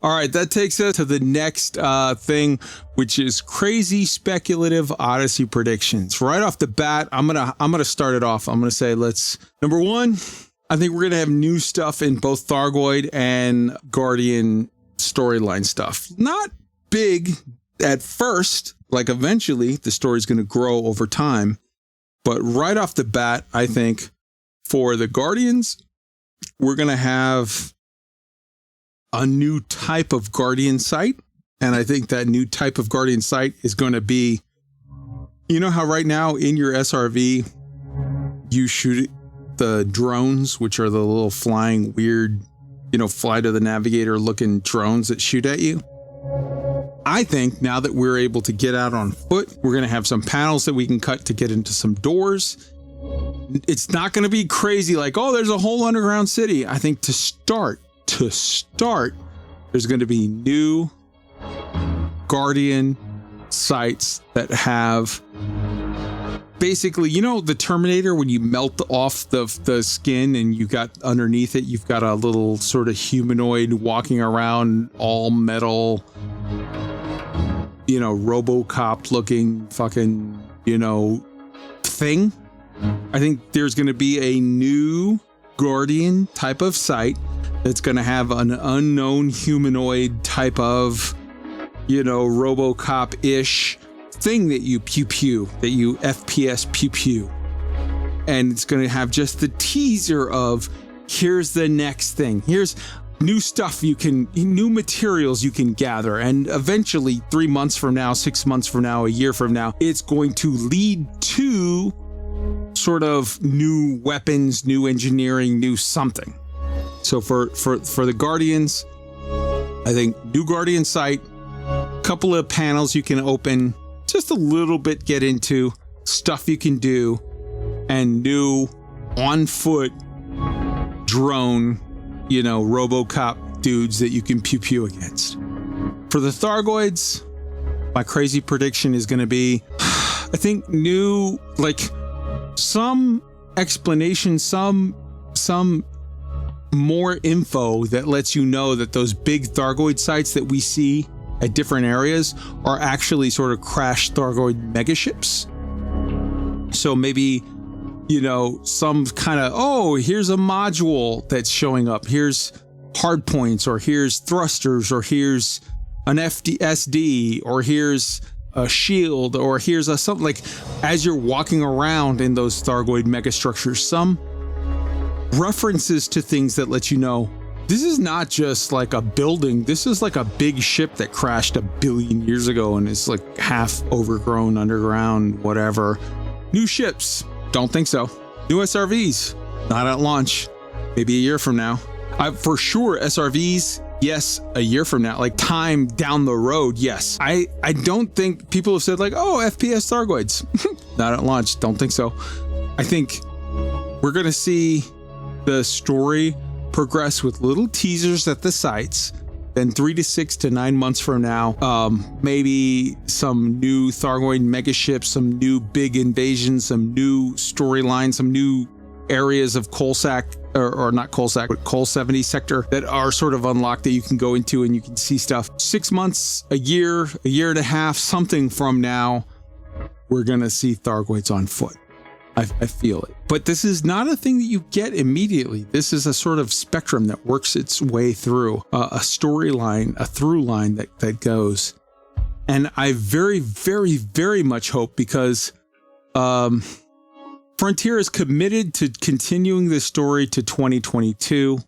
All right, that takes us to the next thing, which is crazy speculative Odyssey predictions. Right off the bat, I'm gonna start it off. I'm gonna say number one, I think we're gonna have new stuff in both Thargoid and Guardian storyline stuff. Not big at first, like eventually the story's gonna grow over time. But right off the bat, I think for the Guardians, we're gonna have a new type of Guardian site. And I think that new type of Guardian site is going to be, you know how right now in your SRV, you shoot the drones, which are the little flying weird, fly to the navigator looking drones that shoot at you. I think now that we're able to get out on foot, we're going to have some panels that we can cut to get into some doors. It's not going to be crazy like, oh, there's a whole underground city. I think to start, there's going to be new Guardian sites that have basically, the Terminator, when you melt off the skin and you got underneath it, you've got a little sort of humanoid walking around, all metal, RoboCop looking fucking, thing. I think there's going to be a new Guardian type of site that's going to have an unknown humanoid type of, RoboCop-ish thing that you pew, that you FPS pew. And it's going to have just the teaser of, here's the next thing. Here's new stuff new materials you can gather. And eventually 3 months from now, 6 months from now, a year from now, it's going to lead to sort of new weapons, new engineering, new something. So for the Guardians, I think new Guardian site, couple of panels you can open, just a little bit get into, stuff you can do, and new on foot drone, RoboCop dudes that you can pew against. For the Thargoids, my crazy prediction is going to be, I think new, some explanation, some more info that lets you know that those big Thargoid sites that we see at different areas are actually sort of crashed Thargoid megaships. So maybe, some kind of, here's a module that's showing up. Here's hard points, or here's thrusters, or here's an SD, or here's a shield, or here's a something. Like, as you're walking around in those Thargoid megastructures, some references to things that let you know this is not just like a building. This is like a big ship that crashed 1 billion years ago and is like half overgrown underground, whatever. New ships, don't think so. New SRVs, not at launch, maybe a year from now. For sure, SRVs, yes, a year from now, like time down the road, yes. I don't think people have said like, oh, FPS Thargoids. Not at launch, don't think so. I think we're going to see the story progress with little teasers at the sites. Then 3 to 6 to 9 months from now, maybe some new Thargoid megaships, some new big invasions, some new storylines, some new areas of Coalsack, or not Coalsack, but Coal 70 sector that are sort of unlocked that you can go into and you can see stuff. 6 months, a year and a half, something from now, we're going to see Thargoids on foot. I feel it. But this is not a thing that you get immediately. This is a sort of spectrum that works its way through, a storyline, a through line that goes. And I very, very, very much hope, because Frontier is committed to continuing this story to 2022.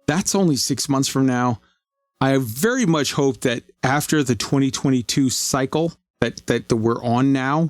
That's only 6 months from now. I very much hope that after the 2022 cycle that we're on now,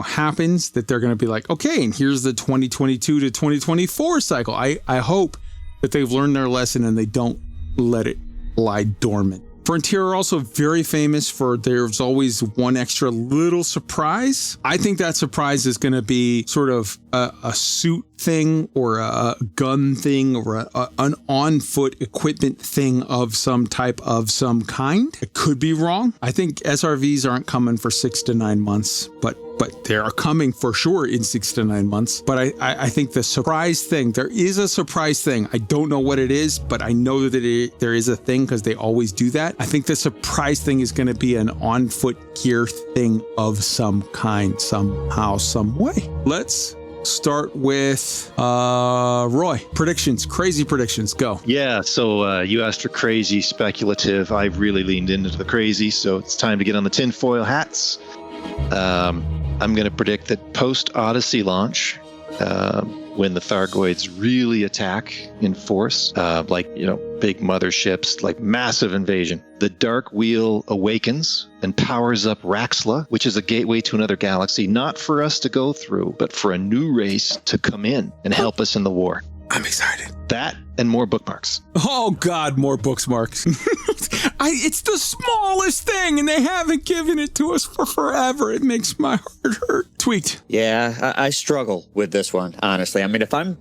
happens, that they're going to be like, okay, and here's the 2022 to 2024 cycle. I hope that they've learned their lesson and they don't let it lie dormant. Frontier are also very famous for there's always one extra little surprise. I think that surprise is going to be sort of a suit thing, or a gun thing, or an on-foot equipment thing of some type, of some kind. I could be wrong. I think SRVs aren't coming for 6 to 9 months, but but they are coming for sure in 6 to 9 months. But I think the surprise thing, there is a surprise thing. I don't know what it is, but I know that there is a thing because they always do that. I think the surprise thing is going to be an on-foot gear thing of some kind, somehow, some way. Let's start with Roy. Predictions, crazy predictions, go. Yeah, so you asked for crazy, speculative. I really leaned into the crazy, so it's time to get on the tinfoil hats. I'm going to predict that post-Odyssey launch, when the Thargoids really attack in force, big motherships, like massive invasion, the Dark Wheel awakens and powers up Raxxla, which is a gateway to another galaxy, not for us to go through, but for a new race to come in and help us in the war. I'm excited. That and more bookmarks. Oh, God, more bookmarks. It's the smallest thing, and they haven't given it to us for forever. It makes my heart hurt. Tweaked. Yeah, I struggle with this one, honestly. I mean, if I'm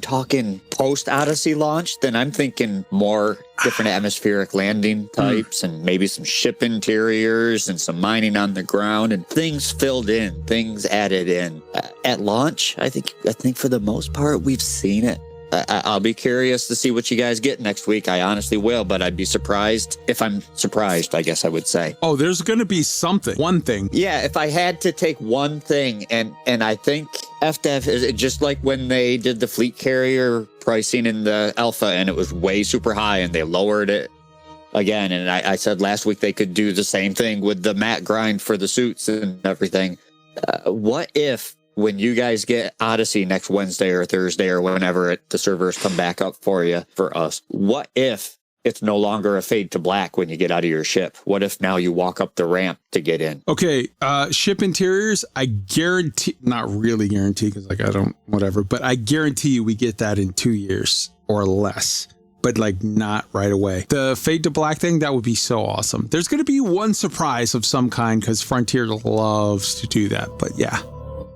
talking post-Odyssey launch, then I'm thinking more different atmospheric landing types and maybe some ship interiors and some mining on the ground and things filled in, things added in. At launch, I think for the most part, we've seen it. I'll be curious to see what you guys get next week. I honestly will, but I'd be surprised if I'm surprised, I guess I would say. Oh, there's going to be something. One thing. Yeah, if I had to take one thing, and I think FDev is just like when they did the fleet carrier pricing in the alpha and it was way super high and they lowered it again. And I said last week they could do the same thing with the mat grind for the suits and everything. What if, when you guys get Odyssey next Wednesday or Thursday or whenever the servers come back up for us, what if it's no longer a fade to black when you get out of your ship? What if now you walk up the ramp to get in? Okay, ship interiors, I guarantee, not really guarantee because but I guarantee you we get that in 2 years or less. But not right away. The fade to black thing, that would be so awesome. There's going to be one surprise of some kind because Frontier loves to do that. But yeah.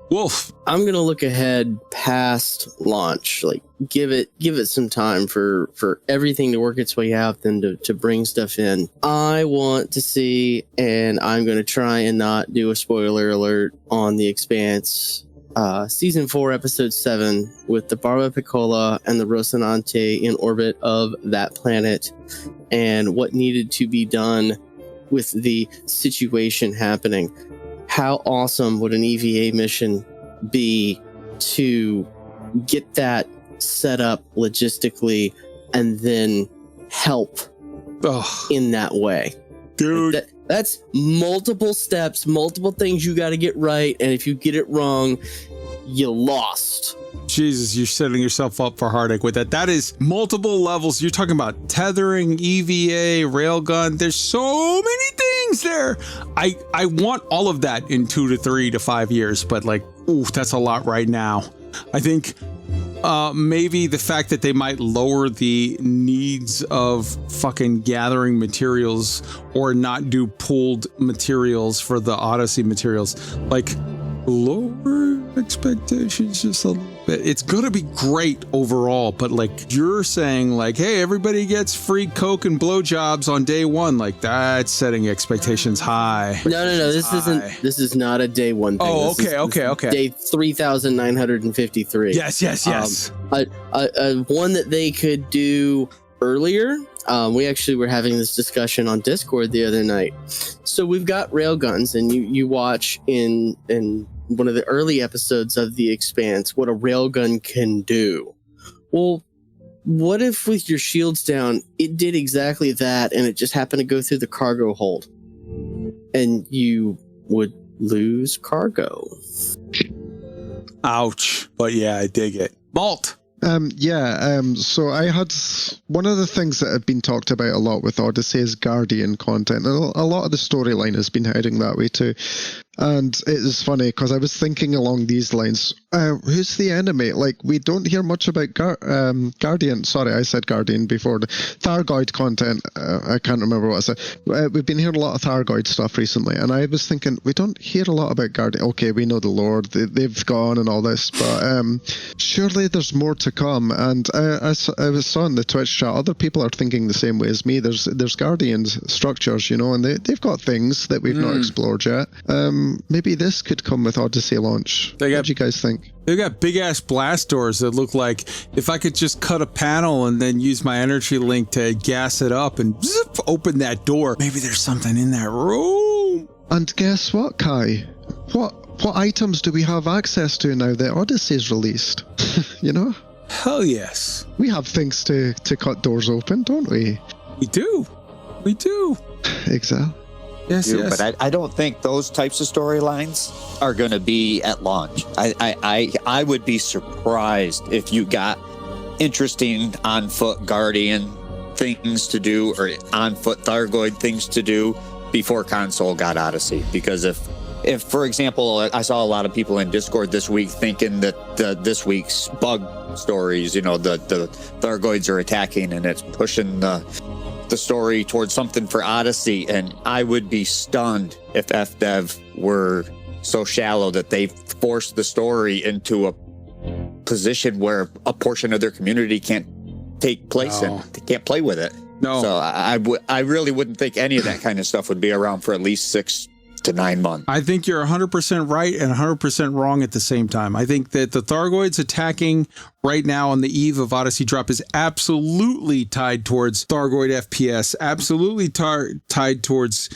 Wolf. I'm going to look ahead past launch, give it some time for everything to work its way out, then to bring stuff in. I want to see, and I'm going to try and not do a spoiler alert on The Expanse, season 4, episode 7, with the Barba Piccola and the Rocinante in orbit of that planet and what needed to be done with the situation happening. How awesome would an EVA mission be to get that set up logistically and then help in that way? Dude. That's multiple steps, multiple things you got to get right. And if you get it wrong, you lost. Jesus, you're setting yourself up for heartache with that. That is multiple levels. You're talking about tethering, EVA, railgun. There's so many things there. I want all of that in 2 to 3 to 5 years, but that's a lot right now. I think maybe the fact that they might lower the needs of fucking gathering materials or not do pooled materials for the Odyssey materials, lower expectations just a little bit. It's gonna be great overall, but you're saying hey, everybody gets free Coke and blowjobs on day one, that's setting expectations high. No, this is not a day one thing. Oh, okay. Day 3,953. Yes. One that they could do earlier. We actually were having this discussion on Discord the other night. So we've got railguns, and you watch in one of the early episodes of The Expanse what a railgun can do. Well, what if with your shields down, it did exactly that, and it just happened to go through the cargo hold, and you would lose cargo? Ouch. But yeah, I dig it. Malt. So I had one of the things that have been talked about a lot with Odyssey is Guardian content. And a lot of the storyline has been heading that way too. And it is funny because I was thinking along these lines, who's the enemy? We don't hear much about Guardian. Sorry, I said Guardian before. The Thargoid content, I can't remember what I said. We've been hearing a lot of Thargoid stuff recently. And I was thinking, we don't hear a lot about Guardian. Okay, we know the Lord. They've gone and all this. But surely there's more to come. And I saw in the Twitch chat, other people are thinking the same way as me. There's Guardian structures, and they've got things that we've not explored yet. maybe this could come with Odyssey launch. What do you guys think? They got big ass blast doors that look like if I could just cut a panel and then use my energy link to gas it up and zip, open that door. Maybe there's something in that room. And guess what, Kai? What items do we have access to now that Odyssey's released? You know? Hell yes. We have things to cut doors open, don't we? We do. Exactly. Yes. But I don't think those types of storylines are going to be at launch. I would be surprised if you got interesting on-foot Guardian things to do or on-foot Thargoid things to do before console got Odyssey. Because if for example, I saw a lot of people in Discord this week thinking that this week's bug stories, the Thargoids are attacking and it's pushing the story towards something for Odyssey, and I would be stunned if FDev were so shallow that they forced the story into a position where a portion of their community can't take place in. They can't play with it. No. So I really wouldn't think any of that kind of stuff would be around for at least 6 to 9 months. I think you're 100% right and 100% wrong at the same time. I think that the Thargoids attacking right now on the eve of Odyssey drop is absolutely tied towards Thargoid FPS, absolutely tied towards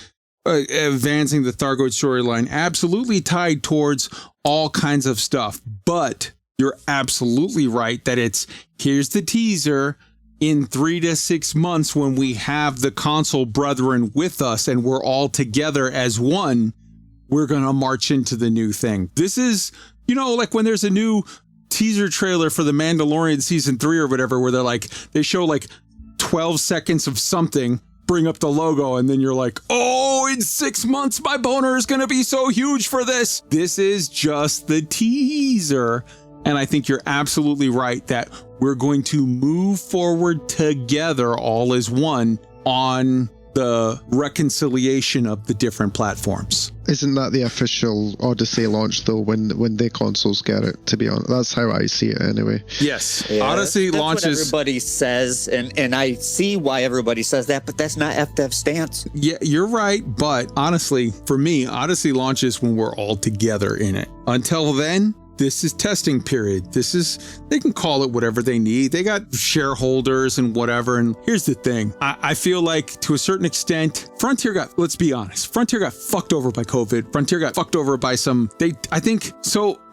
advancing the Thargoid storyline, absolutely tied towards all kinds of stuff. But you're absolutely right that here's the teaser. In 3 to 6 months, when we have the console brethren with us and we're all together as one, we're going to march into the new thing. This is, like when there's a new teaser trailer for The Mandalorian season 3 or whatever, where they show 12 seconds of something, bring up the logo, and then you're like, oh, in 6 months, my boner is going to be so huge for this. This is just the teaser. And I think you're absolutely right that we're going to move forward together all as one on the reconciliation of the different platforms. Isn't that the official Odyssey launch, though, when the consoles get it, to be honest? That's how I see it, anyway. Yes. Yeah, Odyssey that's launches... what everybody says, and I see why everybody says that, but that's not FDev's stance. Yeah, you're right, but honestly, for me, Odyssey launches when we're all together in it. Until then... this is testing period. They can call it whatever they need. They got shareholders and whatever. And here's the thing. I feel like to a certain extent, let's be honest, Frontier got fucked over by COVID. Frontier got fucked over by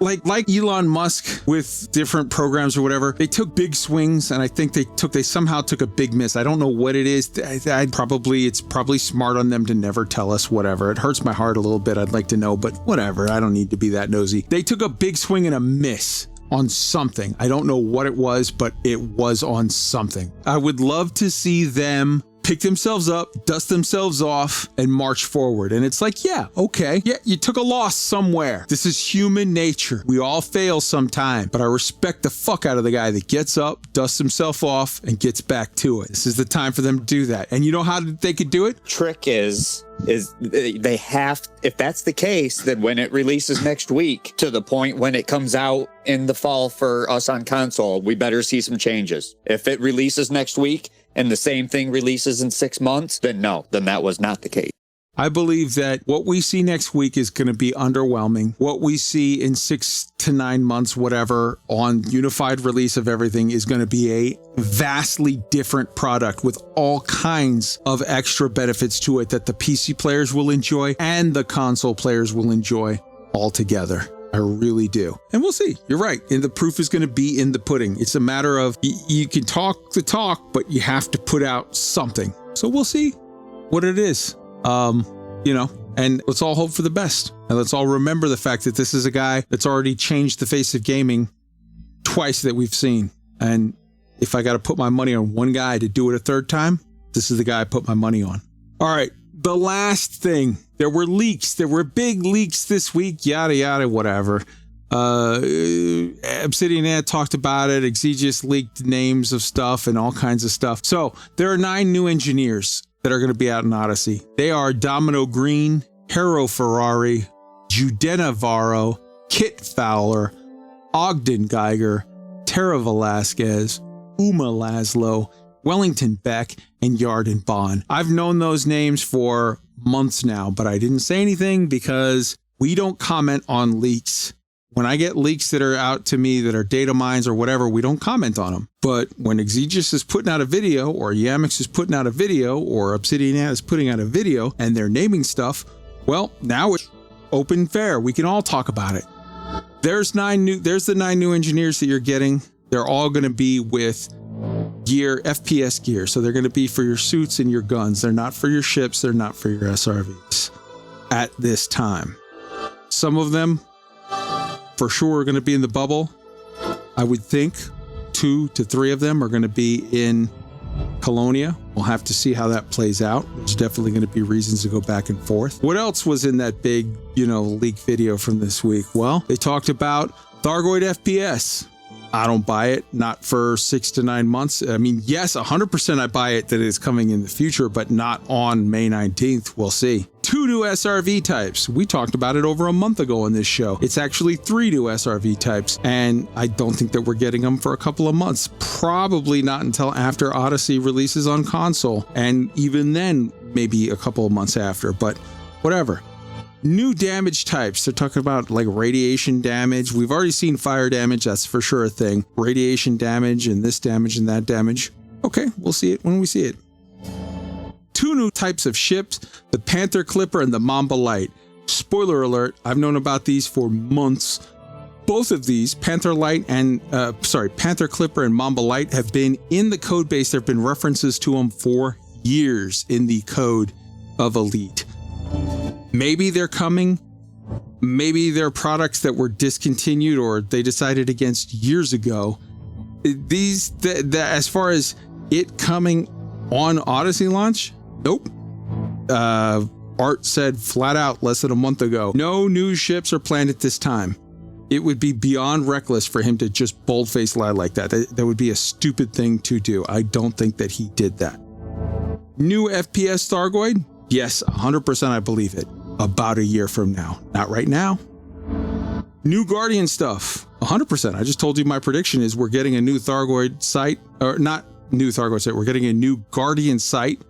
like Elon Musk with different programs or whatever. They took big swings and I think they somehow took a big miss. I don't know what it is. It's probably smart on them to never tell us whatever. It hurts my heart a little bit. I'd like to know, but whatever. I don't need to be that nosy. They took a big swing and a miss on something. I don't know what it was, but it was on something. I would love to see them pick themselves up, dust themselves off, and march forward. And it's like, yeah, okay. Yeah, you took a loss somewhere. This is human nature. We all fail sometime, but I respect the fuck out of the guy that gets up, dusts himself off, and gets back to it. This is the time for them to do that. And you know how they could do it? Trick is they have, if that's the case, then when it releases next week to the point when it comes out in the fall for us on console, we better see some changes. If it releases next week and the same thing releases in 6 months, then that was not the case. I believe that what we see next week is going to be underwhelming. What we see in 6 to 9 months, whatever, on unified release of everything is going to be a vastly different product with all kinds of extra benefits to it that the PC players will enjoy and the console players will enjoy all together. I really do. And we'll see. You're right. And the proof is going to be in the pudding. It's a matter of you can talk the talk, but you have to put out something. So we'll see what it is. And let's all hope for the best. And let's all remember the fact that this is a guy that's already changed the face of gaming twice that we've seen. And if I got to put my money on one guy to do it a third time, this is the guy I put my money on. All right. The last thing, there were leaks. There were big leaks this week, yada, yada, whatever. Obsidian Ant talked about it. Exegius leaked names of stuff and all kinds of stuff. So there are 9 new engineers that are going to be out in Odyssey. They are Domino Green, Hero Ferrari, Judena Varro, Kit Fowler, Ogden Geiger, Tara Velasquez, Uma Laszlo, Wellington Beck, and Yarden Bond. I've known those names for months now, but I didn't say anything because we don't comment on leaks. When I get leaks that are out to me that are data mines or whatever, we don't comment on them. But when Exegis is putting out a video, or Yamix is putting out a video, or Obsidian is putting out a video, and they're naming stuff, well, now it's open fair. We can all talk about it. There's the 9 new engineers that you're getting. They're all going to be with gear, FPS gear. So they're going to be for your suits and your guns. They're not for your ships. They're not for your SRVs at this time. Some of them for sure are going to be in the bubble. I would think 2 to 3 of them are going to be in Colonia. We'll have to see how that plays out. There's definitely going to be reasons to go back and forth. What else was in that big, leak video from this week? Well, they talked about Thargoid FPS. I don't buy it, not for 6 to 9 months. I mean, yes, 100% I buy it that it's coming in the future, but not on May 19th. We'll see. 2 new SRV types. We talked about it over a month ago on this show. It's actually 3 new SRV types, and I don't think that we're getting them for a couple of months. Probably not until after Odyssey releases on console, and even then, maybe a couple of months after, but whatever. New damage types. They're talking about like radiation damage. We've already seen fire damage. That's for sure a thing. Radiation damage and this damage and that damage. Okay, we'll see it when we see it. 2 new types of ships, the Panther Clipper and the Mamba Light. Spoiler alert, I've known about these for months. Both of these, Panther Clipper and Mamba Light, have been in the code base. There have been references to them for years in the code of Elite. Maybe they're coming. Maybe they're products that were discontinued or they decided against years ago. As far as it coming on Odyssey launch, nope. Art said flat out less than a month ago, no new ships are planned at this time. It would be beyond reckless for him to just boldface lie like that. That would be a stupid thing to do. I don't think that he did that. New FPS Thargoid? Yes, 100% I believe it. About a year from now. Not right now. New Guardian stuff. 100%. I just told you my prediction is we're getting a new Thargoid site. Or not new Thargoid site. We're getting a new Guardian site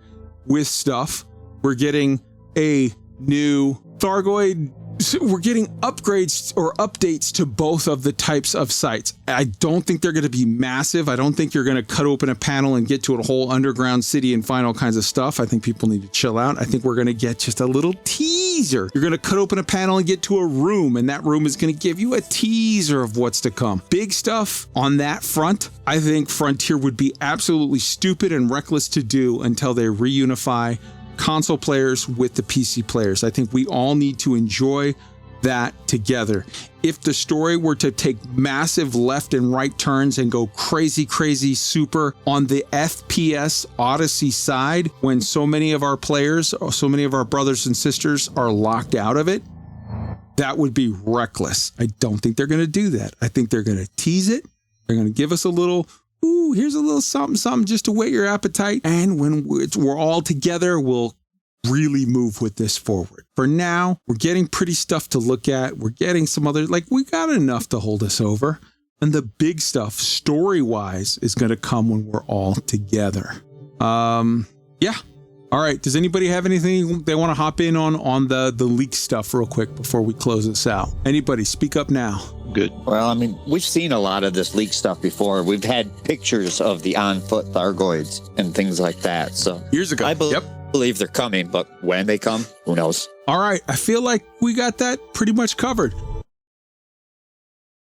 with stuff. We're getting a new Thargoid. We're getting upgrades or updates to both of the types of sites. I don't think they're going to be massive. I don't think you're going to cut open a panel and get to a whole underground city and find all kinds of stuff. I think people need to chill out. I think we're going to get just a little teaser. You're going to cut open a panel and get to a room, and that room is going to give you a teaser of what's to come. Big stuff on that front. I think Frontier would be absolutely stupid and reckless to do until they reunify console players with the PC players. I think we all need to enjoy that together. If the story were to take massive left and right turns and go crazy super on the FPS Odyssey side, when so many of our players, so many of our brothers and sisters are locked out of it, that would be reckless. I don't think they're going to do that. I think they're going to tease it. They're going to give us a little, ooh, here's a little something just to whet your appetite. And when we're all together, we'll really move with this forward. For now, we're getting pretty stuff to look at. We're getting some other, we got enough to hold us over. And the big stuff, story-wise, is going to come when we're all together. Yeah. All right. Does anybody have anything they want to hop in on the leak stuff real quick before we close this out? Anybody, speak up now. Good. Well, I mean, we've seen a lot of this leak stuff before. We've had pictures of the on-foot Thargoids and things like that. So years ago. I believe they're coming, but when they come, who knows? All right. I feel like we got that pretty much covered.